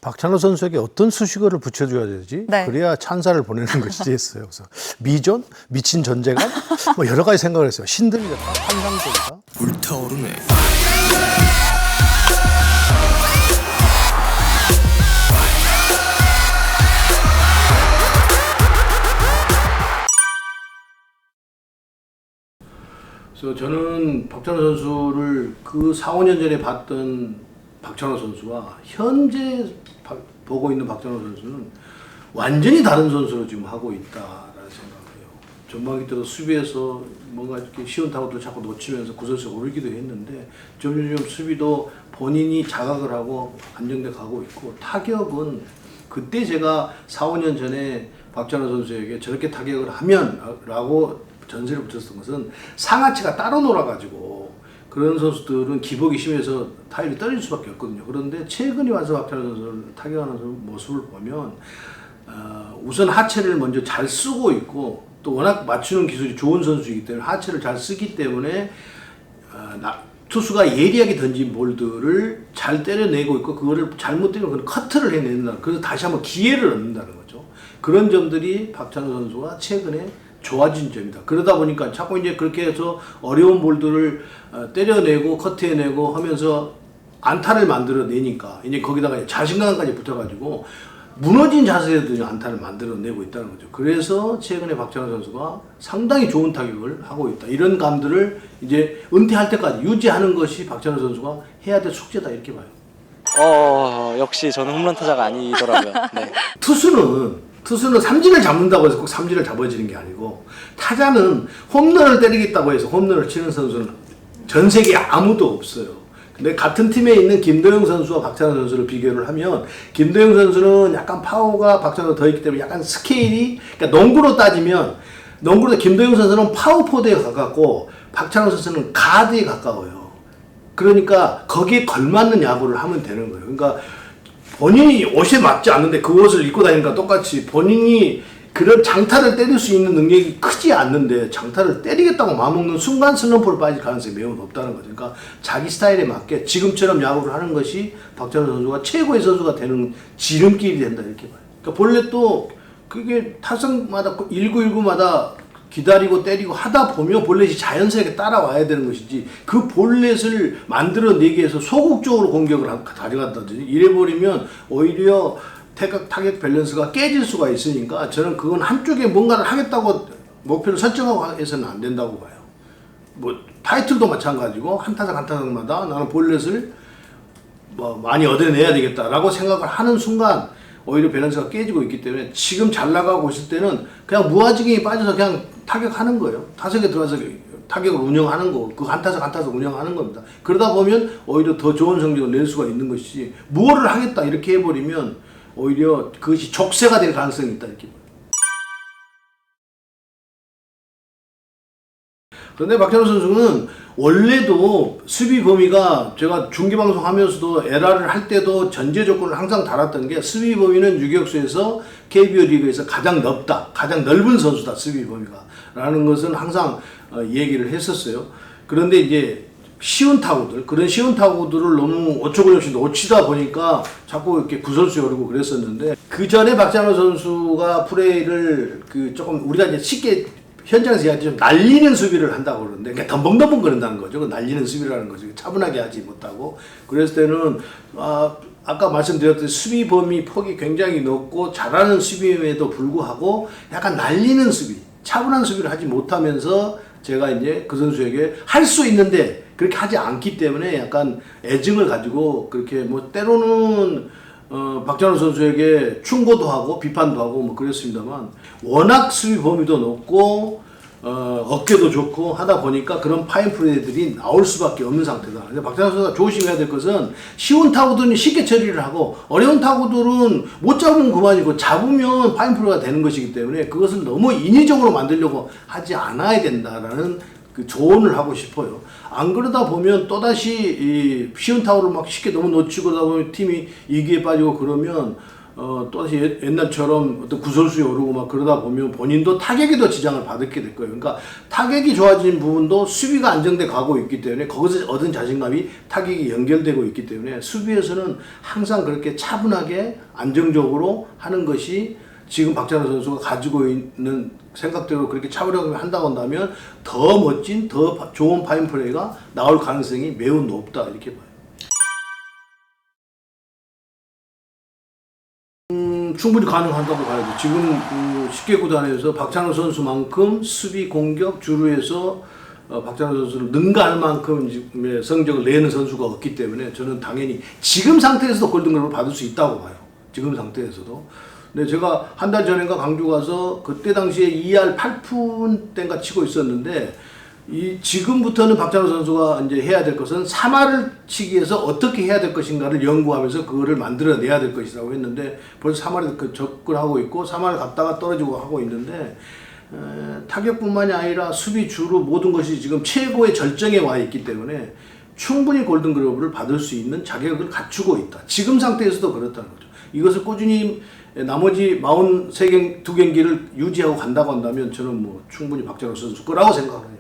박찬호 선수에게 어떤 수식어를 붙여줘야 되지? 네. 그래야 찬사를 보내는 것이지 했어요. 그래서 미존? 미친 존재감? 뭐 여러 가지 생각을 했어요. 신들이다, 환상적이다. 불타오르네. 그래서 저는 박찬호 선수를 그 4, 5년 전에 봤던 박찬호 선수와 현재 보고 있는 박찬호 선수는 완전히 다른 선수로 지금 하고 있다라는 생각을 해요. 전반기 때도 수비에서 뭔가 이렇게 쉬운 타구도 자꾸 놓치면서 구설수가 오르기도 했는데 점점 수비도 본인이 자각을 하고 안정돼 가고 있고, 타격은 그때 제가 4, 5년 전에 박찬호 선수에게 저렇게 타격을 하면 라고 전세를 붙였던 것은 상하치가 따로 놀아가지고 그런 선수들은 기복이 심해서 타율이 떨어질 수밖에 없거든요. 그런데 최근에 와서 박찬호 선수를 타격하는 모습을 보면 우선 하체를 먼저 잘 쓰고 있고, 또 워낙 맞추는 기술이 좋은 선수이기 때문에 하체를 잘 쓰기 때문에 투수가 예리하게 던진 볼들을 잘 때려내고 있고, 그거를 잘못 때리면 커트를 해낸다. 그래서 다시 한번 기회를 얻는다는 거죠. 그런 점들이 박찬호 선수가 최근에 좋아진 점이다. 그러다 보니까 자꾸 이제 그렇게 해서 어려운 볼들을 때려내고 커트해내고 하면서 안타를 만들어내니까 이제 거기다가 자신감까지 붙어가지고 무너진 자세에도 안타를 만들어내고 있다는 거죠. 그래서 최근에 박찬호 선수가 상당히 좋은 타격을 하고 있다. 이런 감들을 이제 은퇴할 때까지 유지하는 것이 박찬호 선수가 해야 될 숙제다, 이렇게 봐요. 역시 저는 홈런 타자가 아니더라고요. 네. 투수는 삼진을 잡는다고 해서 꼭 삼진을 잡아지는 게 아니고, 타자는 홈런을 때리겠다고 해서 홈런을 치는 선수는 전 세계에 아무도 없어요. 근데 같은 팀에 있는 김도영 선수와 박찬호 선수를 비교를 하면, 김도영 선수는 약간 파워가 박찬호가 더 있기 때문에 약간 스케일이, 그러니까 농구로 따지면 김도영 선수는 파워포드에 가깝고 박찬호 선수는 가드에 가까워요. 그러니까 거기에 걸맞는 야구를 하면 되는 거예요. 그러니까 본인이 옷에 맞지 않는데 그 옷을 입고 다니니까 똑같이 본인이 그런 장타를 때릴 수 있는 능력이 크지 않는데 장타를 때리겠다고 마음먹는 순간 슬럼프를 빠질 가능성이 매우 높다는 거죠. 그러니까 자기 스타일에 맞게 지금처럼 야구를 하는 것이 박찬호 선수가 최고의 선수가 되는 지름길이 된다, 이렇게 봐요. 그러니까 본래 또 그게 타석마다 1919마다 기다리고 때리고 하다 보면 볼넷이 자연스럽게 따라와야 되는 것이지, 그 볼넷을 만들어내기 위해서 소극적으로 공격을 가져간다든지 이래버리면 오히려 타격 밸런스가 깨질 수가 있으니까, 저는 그건 한쪽에 뭔가를 하겠다고 목표를 설정하고 해서는 안 된다고 봐요. 뭐 타이틀도 마찬가지고 한 타석마다 나는 볼넷을 뭐 많이 얻어내야 되겠다라고 생각을 하는 순간 오히려 밸런스가 깨지고 있기 때문에, 지금 잘 나가고 있을 때는 그냥 무아지경에 빠져서 그냥 타격하는 거예요. 타석에 들어가서 타격을 운영하는 거, 그 한 타석 운영하는 겁니다. 그러다 보면 오히려 더 좋은 성적을 낼 수가 있는 것이지, 무엇을 하겠다 이렇게 해버리면 오히려 그것이 족쇄가 될 가능성이 있다, 이렇게 봐요. 그런데 박찬호 선수는 원래도 수비 범위가, 제가 중계방송 하면서도 에라를 할 때도 전제 조건을 항상 달았던 게, 수비 범위는 유격수에서 KBO 리그에서 가장 넓다, 가장 넓은 선수다, 수비 범위가 라는 것은 항상 얘기를 했었어요. 그런데 이제 그런 쉬운 타구들을 너무 어쩌고저쩌고 놓치다 보니까 자꾸 이렇게 구설수에 오르고 그랬었는데, 그 전에 박찬호 선수가 플레이를 조금 우리가 이제 쉽게 현장에서 이야기하지 좀 날리는 수비를 한다고 그러는데, 그러니까 덤벙덤벙 거린다는 거죠. 그 날리는 수비라는 거죠. 차분하게 하지 못하고. 그랬을 때는 아까 말씀드렸듯이 수비 범위 폭이 굉장히 높고 잘하는 수비임에도 불구하고 약간 날리는 수비, 차분한 수비를 하지 못하면서, 제가 이제 그 선수에게 할 수 있는데 그렇게 하지 않기 때문에 약간 애증을 가지고, 그렇게 뭐 때로는 박찬호 선수에게 충고도 하고 비판도 하고 뭐 그랬습니다만, 워낙 수비 범위도 높고 어깨도 좋고 하다 보니까 그런 파인 플레이들이 나올 수밖에 없는 상태다. 근데 박찬호 선수가 조심해야 될 것은, 쉬운 타구들은 쉽게 처리를 하고 어려운 타구들은 못 잡으면 그만이고 잡으면 파인 플레이가 되는 것이기 때문에, 그것을 너무 인위적으로 만들려고 하지 않아야 된다라는 그 조언을 하고 싶어요. 안 그러다 보면 또다시 이 쉬운 타구를 막 쉽게 너무 놓치고 그러다 보면 팀이 위기에 빠지고 그러면 또다시 옛날처럼 어떤 구설수에 오르고 막 그러다 보면 본인도 타격에 더 지장을 받게 될 거예요. 그러니까 타격이 좋아진 부분도 수비가 안정돼 가고 있기 때문에 거기서 얻은 자신감이 타격이 연결되고 있기 때문에 수비에서는 항상 그렇게 차분하게 안정적으로 하는 것이 지금 박찬호 선수가 가지고 있는 생각대로 그렇게 차분하게 한다고 한다면 더 멋진, 더 좋은 파인 플레이가 나올 가능성이 매우 높다 이렇게 봐요. 충분히 가능한다고 봐야죠. 지금 10개 구단에서 박찬호 선수만큼 수비, 공격, 주루에서 박찬호 선수를 능가할 만큼의 성적을 내는 선수가 없기 때문에 저는 당연히 지금 상태에서도 골든글러브를 받을 수 있다고 봐요. 지금 상태에서도. 근데 제가 한 달 전인가 광주 가서 그때 당시에 2할 8푼 땐가 치고 있었는데 지금부터는 박찬호 선수가 이제 해야 될 것은 3할을 치기 위해서 어떻게 해야 될 것인가를 연구하면서 그거를 만들어내야 될 것이라고 했는데 벌써 3할에 접근하고 있고 3할 갔다가 떨어지고 하고 있는데 타격뿐만이 아니라 수비 주로 모든 것이 지금 최고의 절정에 와 있기 때문에 충분히 골든글러브를 받을 수 있는 자격을 갖추고 있다. 지금 상태에서도 그렇다는 거죠. 이것을 꾸준히 나머지 42경기를 유지하고 간다고 한다면 저는 뭐 충분히 박찬호 선수 거라고 생각을 해요.